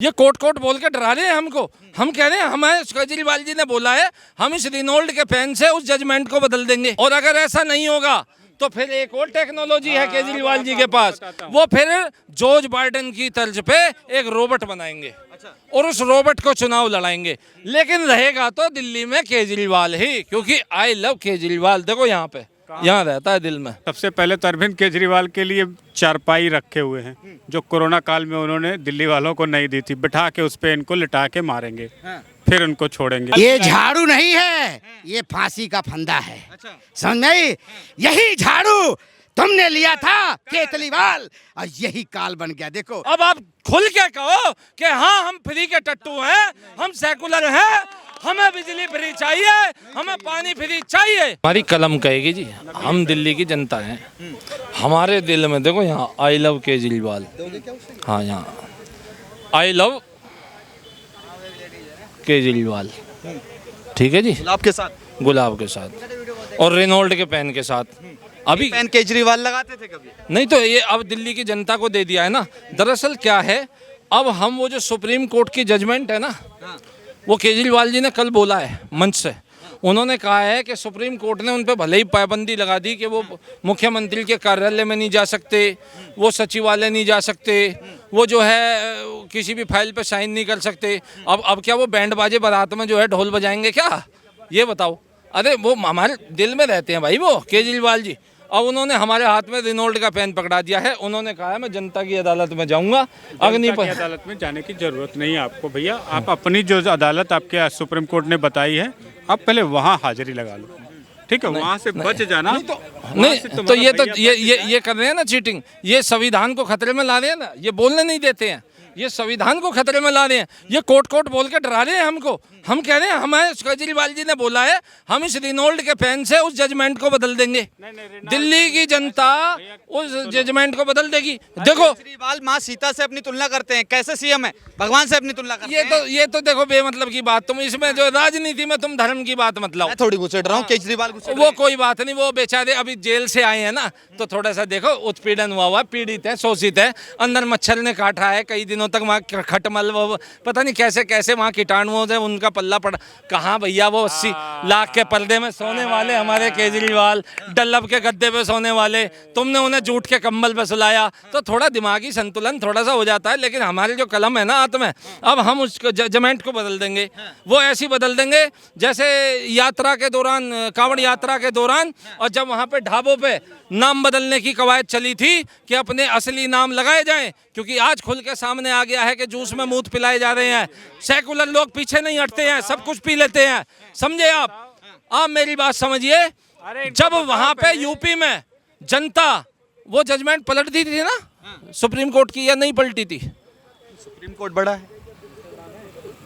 ये coat coat बोल के डरा रहे हैं हमको। हम कह रहे हैं हमें केजरीवाल जी ने बोला है हम इस रिनोल्ड के पेन से उस जजमेंट को बदल देंगे, और अगर ऐसा नहीं होगा तो फिर एक और टेक्नोलॉजी है केजरीवाल जी के पास, वो फिर जॉर्ज बाइडेन की तर्ज पे एक रोबोट बनाएंगे और उस रोबोट को चुनाव लड़ाएंगे। लेकिन रहेगा तो दिल्ली में केजरीवाल ही, क्योंकि आई लव केजरीवाल। देखो यहाँ पे यहाँ रहता है दिल में। सबसे पहले तो अरविंद केजरीवाल के लिए चारपाई रखे हुए हैं जो कोरोना काल में उन्होंने दिल्ली वालों को नहीं दी थी, बिठा के उस पे इनको लिटा के मारेंगे, फिर उनको छोड़ेंगे। ये झाड़ू नहीं है, ये फांसी का फंदा है। समझ नहीं? यही झाड़ू तुमने लिया था केजरीवाल और यही काल बन गया। देखो अब आप खुल के कहो कि हाँ हम फ्री के टट्टू हैं, हम सेकुलर हैं, हमें बिजली फ्री चाहिए, हमें पानी फ्री चाहिए। हमारी कलम कहेगी जी, हम दिल्ली की जनता हैं, हमारे दिल में देखो यहाँ आई लव केजरीवाल। हाँ यहाँ आई लव केजरीवाल, ठीक है जी। गुलाब के साथ, गुलाब के साथ और रेनॉल्ड के पेन के साथ। अभी पेन केजरीवाल लगाते थे कभी? नहीं तो ये अब दिल्ली की जनता को दे दिया है ना। दरअसल क्या है, अब हम वो जो सुप्रीम कोर्ट की जजमेंट है ना, वो केजरीवाल जी ने कल बोला है मंच से। उन्होंने कहा है कि सुप्रीम कोर्ट ने उन पर भले ही पाबंदी लगा दी कि वो मुख्यमंत्री के कार्यालय में नहीं जा सकते, वो सचिवालय नहीं जा सकते, वो जो है किसी भी फाइल पे साइन नहीं कर सकते। अब क्या वो बैंड बाजे बारात में जो है ढोल बजाएंगे क्या? ये बताओ। अरे वो हमारे दिल में रहते हैं भाई वो केजरीवाल जी। अब उन्होंने हमारे हाथ में रिनोल्ड का पेन पकड़ा दिया है। उन्होंने कहा है मैं जनता की अदालत में जाऊंगा। अग्निपथ अदालत में जाने की जरूरत नहीं है आपको भैया, आप अपनी जो अदालत आपके सुप्रीम कोर्ट ने बताई है, आप पहले वहाँ हाजिरी लगा लो, ठीक है? वहाँ से बच जाना। नहीं तो ये कर रहे हैं ना चीटिंग। ये संविधान को खतरे में ला रहे हैं ना, ये बोलने नहीं देते हैं, ये संविधान को खतरे में ला रहे हैं। ये कोट कोट बोल के डरा रहे हैं हमको। हम कह रहे हैं हमें केजरीवाल जी ने बोला है हम इस रिनोल्ड के पेन से उस जजमेंट को बदल देंगे। दिल्ली की जनता उस जजमेंट को बदल देगी। देखो केजरीवाल माँ सीता से अपनी तुलना करते हैं, कैसे सीएम है? भगवान से अपनी तुलना करते हैं। ये तो देखो बेमतलब की बात। तुम इसमें जो राजनीति में तुम धर्म की बात मत लाओ। मैं थोड़ी घुसेड़ रहा हूँ, केजरीवाल वो कोई बात नहीं, वो बेचारे अभी जेल से आए हैं ना, तो थोड़ा सा देखो उत्पीड़न हुआ, पीड़ित है, शोषित है, अंदर मच्छर ने काटा है, कई दिनों तक वहाँ खटमल वो पता नहीं कैसे कैसे वहाँ कीटाणुओं से उनका पल्ला पड़ा। कहाँ भैया वो 80 लाख के पर्दे में सोने वाले हमारे केजरीवाल, डल्लब के गद्दे पे सोने वाले, तुमने उन्हें जूट के कंबल पे सुलाया। तो थोड़ा दिमागी संतुलन थोड़ा सा हो जाता है। लेकिन हमारे जो कलम है ना हाथ में, अब हम उस जजमेंट को बदल देंगे। वो ऐसी बदल देंगे जैसे यात्रा के दौरान, कांवड़ यात्रा के दौरान, और जब वहाँ पे ढाबों पे नाम बदलने की कवायद चली थी कि अपने असली नाम लगाए जाएं, क्योंकि आज खुल के सामने आ गया है कि जूस में मूत पिलाए जा रहे हैं। सेकुलर लोग पीछे नहीं हटते हैं, सब कुछ पी लेते हैं। समझे आप मेरी बात समझिए। जब वहां पे यूपी में जनता वो जजमेंट पलटती थी ना सुप्रीम कोर्ट की, या नहीं पलटी थी? सुप्रीम कोर्ट बड़ा है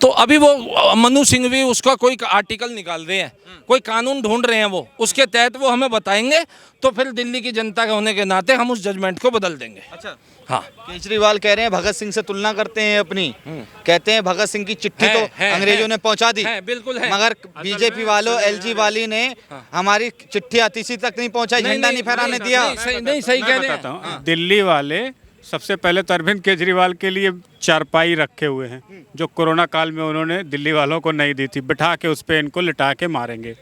तो अभी वो मनु सिंघवी उसका कोई आर्टिकल निकाल रहे हैं, कोई कानून ढूंढ रहे हैं, वो उसके तहत वो हमें बताएंगे, तो फिर दिल्ली की जनता के होने के नाते हम उस जजमेंट को बदल देंगे। अच्छा हाँ, केजरीवाल कह रहे हैं भगत सिंह से तुलना करते हैं अपनी, कहते हैं भगत सिंह की चिट्ठी तो अंग्रेजों ने पहुंचा दी, बिल्कुल है, मगर बीजेपी वालों, एलजी वाली ने हमारी चिट्ठी आतिशी तक नहीं पहुंचाई, झंडा नहीं फहराने दिया। नहीं सही कह रहे हैं। दिल्ली वाले सबसे पहले तो अरविंद केजरीवाल के लिए चारपाई रखे हुए हैं जो कोरोना काल में उन्होंने दिल्ली वालों को नहीं दी थी, बिठा के उस पे इनको लिटा के मारेंगे,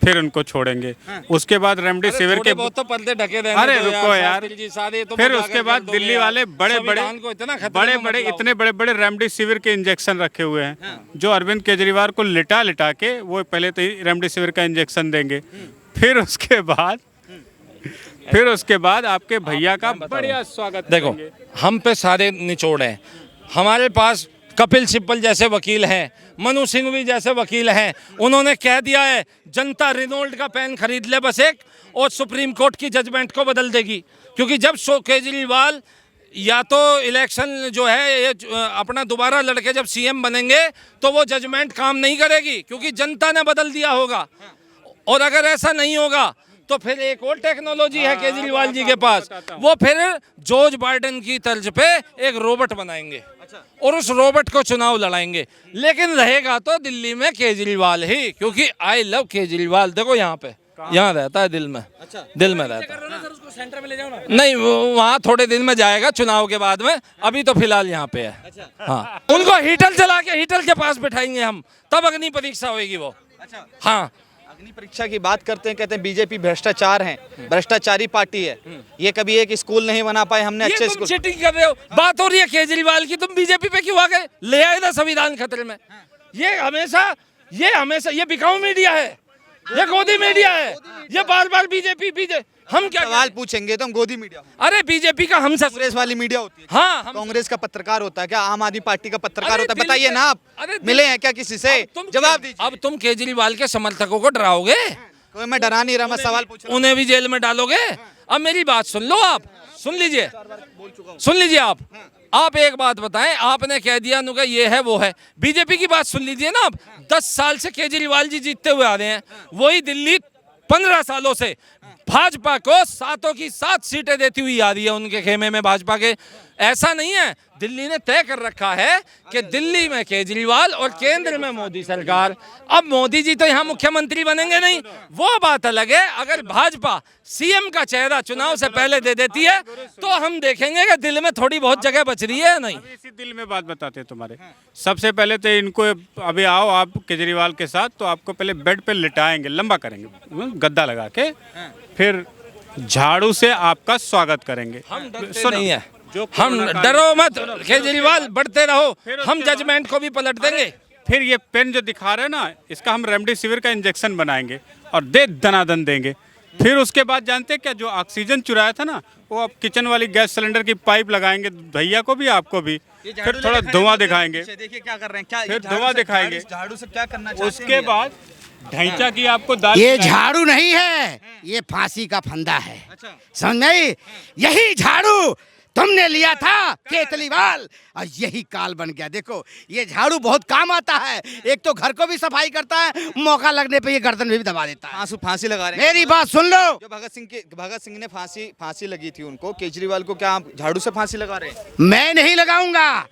फिर उनको छोड़ेंगे। उसके बाद रेमडेसिविर के बहुत तो पर्दे ढके रहने। अरे रुको यार, तो फिर उसके बाद दिल्ली वाले बड़े बड़े इतने बड़े बड़े रेमडेसिविर के इंजेक्शन रखे हुए हैं जो अरविंद केजरीवाल को लिटा लिटा के वो पहले तो रेमडेसिविर का इंजेक्शन देंगे, फिर उसके बाद आपके भैया का बढ़िया स्वागत। देखो हम पे सारे निचोड़ हैं, हमारे पास कपिल सिब्बल जैसे वकील हैं, मनु सिंघवी जैसे वकील हैं। उन्होंने कह दिया है जनता रिनोल्ड का पेन खरीद ले बस एक, और सुप्रीम कोर्ट की जजमेंट को बदल देगी। क्योंकि जब केजरीवाल या तो इलेक्शन जो है ये अपना दोबारा लड़के जब सीएम बनेंगे तो वो जजमेंट काम नहीं करेगी, क्योंकि जनता ने बदल दिया होगा। और अगर ऐसा नहीं होगा तो फिर एक और टेक्नोलॉजी है केजरीवाल जी के पास, वो फिर जॉर्ज बाइडेन की तर्ज पे एक रोबोट बनाएंगे और उस रोबोट को चुनाव लड़ाएंगे। लेकिन रहेगा तो दिल्ली में केजरीवाल ही, क्योंकि आई लव केजरीवाल। देखो यहाँ पे यहाँ रहता है दिल में। अच्छा। दिल में रहता है। नहीं वहाँ थोड़े दिन में जाएगा चुनाव के बाद में, अभी तो फिलहाल यहाँ पे है। हाँ, उनको हीटर चला के हीटर के पास बिठाएंगे हम, तब अग्नि परीक्षा होगी वो। अच्छा। हाँ, अग्नि परीक्षा की बात करते हैं, कहते हैं बीजेपी भ्रष्टाचार है, भ्रष्टाचारी पार्टी है। ये कभी एक स्कूल नहीं बना पाए हमने ये अच्छे तुम स्कूल। चीटिंग कर रहे हो। बात हो रही है केजरीवाल की, तुम बीजेपी पे क्यों आ गए? ले आए ना संविधान खतरे में। ये हमेशा ये बिकाऊ मीडिया है, ये गोदी मीडिया है, ये बार बार बीजेपी हम क्या सवाल पूछेंगे तो हम गोदी मीडिया, अरे बीजेपी का हम सब। कांग्रेस वाली मीडिया होती है। हाँ, हम कांग्रेस का पत्रकार होता है क्या? आम आदमी पार्टी का पत्रकार अरे होता है? दिल बताइए पे- ना आप, अरे दिल- मिले हैं क्या किसी से? जवाब दीजिए। अब तुम केजरीवाल के समर्थकों को डराओगे, कोई मैं डरा नहीं रहा, मैं सवाल पूछ रहा हूँ। उन्हें भी जेल में डालोगे। अब मेरी बात सुन लो, आप सुन लीजिए, सुन लीजिए। आप एक बात बताएं, आपने कह दिया नुका ये है वो है। बीजेपी की बात सुन लीजिए ना। आप 10 साल से केजरीवाल जी जीतते हुए आ रहे हैं, वही दिल्ली 15 सालों से भाजपा को 7 की 7 सीटें देती हुई आ रही है उनके खेमे में भाजपा के। ऐसा नहीं है, दिल्ली ने तय कर रखा है कि दिल्ली में केजरीवाल और केंद्र में मोदी सरकार। अब मोदी जी तो यहाँ मुख्यमंत्री बनेंगे नहीं, वो बात अलग है। अगर भाजपा सीएम का चेहरा चुनाव से पहले दे देती है तो हम देखेंगे कि दिल में थोड़ी बहुत जगह बच रही है या नहीं। अभी इसी दिल में बात बताते हैं तुम्हारे। सबसे पहले तो इनको अभी आओ आप केजरीवाल के साथ, तो आपको पहले बेड पे लिटाएंगे, लंबा करेंगे गद्दा लगा के, फिर झाड़ू से आपका स्वागत करेंगे। हम डरते सुनो, नहीं है, जो हम कोरोना काल- डरो मत केजरीवाल, बढ़ते रहो, फिर हम उसके जजमेंट को भी पलट देंगे। फिर ये पेन जो दिखा रहे हैं ना, इसका हम रेमडेसिविर का इंजेक्शन बनाएंगे और दे दनादन देंगे। फिर उसके बाद जानते हैं क्या, जो ऑक्सीजन चुराया था ना, वो अब किचन वाली गैस सिलेंडर की पाइप लगाएंगे, भैया को भी आपको भी। फिर थोड़ा धुआं दिखाएंगे, देखिए क्या कर रहे हैं, क्या फिर धुआं दिखाएंगे। झाड़ू से क्या करना चाहते हैं उसके ये? बाद ढैंचा की आपको दाल ये खिलाएंगे। झाड़ू नहीं है, ये फांसी का फंदा है। अच्छा। समझ में आई? यही झाड़ू तुमने लिया था केतलीवाल और यही काल बन गया। देखो ये झाड़ू बहुत काम आता है, एक तो घर को भी सफाई करता है, मौका लगने पे ये गर्दन में भी दबा देता है। फांसी लगा रहे हैं। मेरी बात सुन लो, जो भगत सिंह ने फांसी लगी थी उनको, केजरीवाल को क्या आप झाड़ू से फांसी लगा रहे हैं? मैं नहीं लगाऊंगा,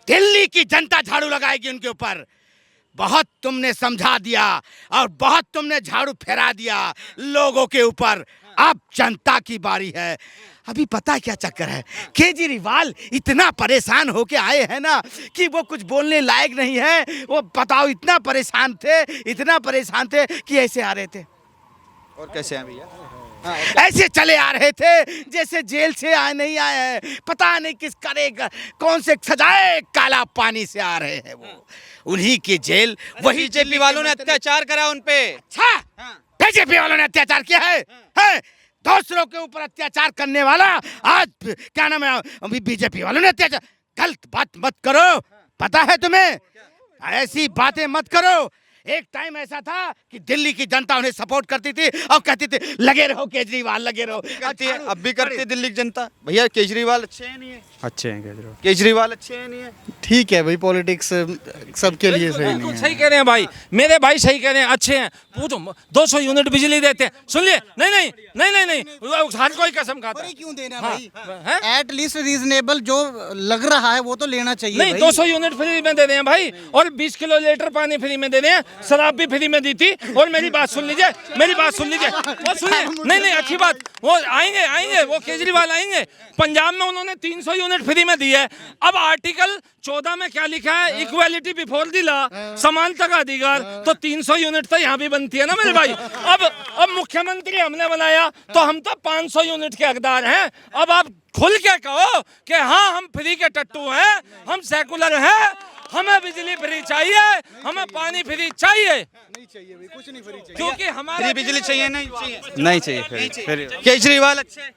दिल्ली की जनता झाड़ू लगाएगी उनके ऊपर। बहुत तुमने समझा दिया और बहुत तुमने झाड़ू फेरा दिया लोगों के ऊपर, अब जनता की बारी है। अभी पता है क्या चक्कर है, केजरीवाल इतना परेशान होके आए हैं ना कि वो कुछ बोलने लायक नहीं है। वो बताओ, इतना परेशान थे कि ऐसे आ रहे थे, और कैसे हैं भैया? ऐसे चले आ रहे थे जैसे जेल से नहीं आए हैं। पता नहीं किस करेगा, कौन से सजाए काला पानी से आ रहे हैं वो, उन्हीं की जेल। वही बीजेपी वालों ने अत्याचार करा उन पे। अच्छा, बीजेपी वालों ने अत्याचार किया है? दूसरों के ऊपर अत्याचार करने वाला आज क्या नाम है, अभी बीजेपी वालों ने अत्याचार। गलत बात मत करो, पता है तुम्हें, ऐसी बातें मत करो। एक टाइम ऐसा था कि दिल्ली की जनता उन्हें सपोर्ट करती थी और कहती थी लगे रहो केजरीवाल, लगे रहो। करती है, अब भी करती है दिल्ली की जनता। भैया केजरीवाल अच्छे हैं नहीं है? अच्छे हैं केजरीवाल, केजरीवाल अच्छे हैं नहीं है? ठीक है भाई, पॉलिटिक्स सबके लिए सही नहीं बिल्कुल है। सही कह रहे हैं भाई, मेरे भाई सही कह रहे हैं, अच्छे हैं। पूछो 200 यूनिट बिजली देते हैं, सुन लिए? नहीं, हर कोई कसम खाता है। क्यों देना हाँ, हैं? एट लीस्ट रीजनेबल जो लग रहा है वो तो लेना चाहिए नहीं, भाई। 200 यूनिट फ्री में दे रहे हैं भाई, और 20 किलो लीटर पानी फ्री में दे रहे हैं, शराब भी फ्री में दी थी। और मेरी बात सुन लीजिए, वो सुनिए, नहीं अच्छी बात, वो आएंगे, वो केजरीवाल आएंगे। पंजाब में उन्होंने 300 यूनिट फ्री में दी है। अब आर्टिकल 14 में क्या लिखा है, इक्वालिटी बिफोर द लॉ, समानता का अधिकार। तो 300 यूनिट तो यहाँ भी बनती है ना मेरे भाई। अब मुख्यमंत्री हमने बनाया तो हम तो 500 यूनिट के हकदार हैं। अब आप खुल के कहो कि हाँ हम फ्री के टट्टू हैं, हम सेकुलर हैं, हमें बिजली फ्री चाहिए, हमें पानी फ्री चाहिए। नहीं चाहिए भाई, कुछ नहीं फ्री चाहिए। क्योंकि हमारे फ्री बिजली चाहिए नहीं चाहिए? नहीं चाहिए फिर केजरीवाल अच्छे हैं?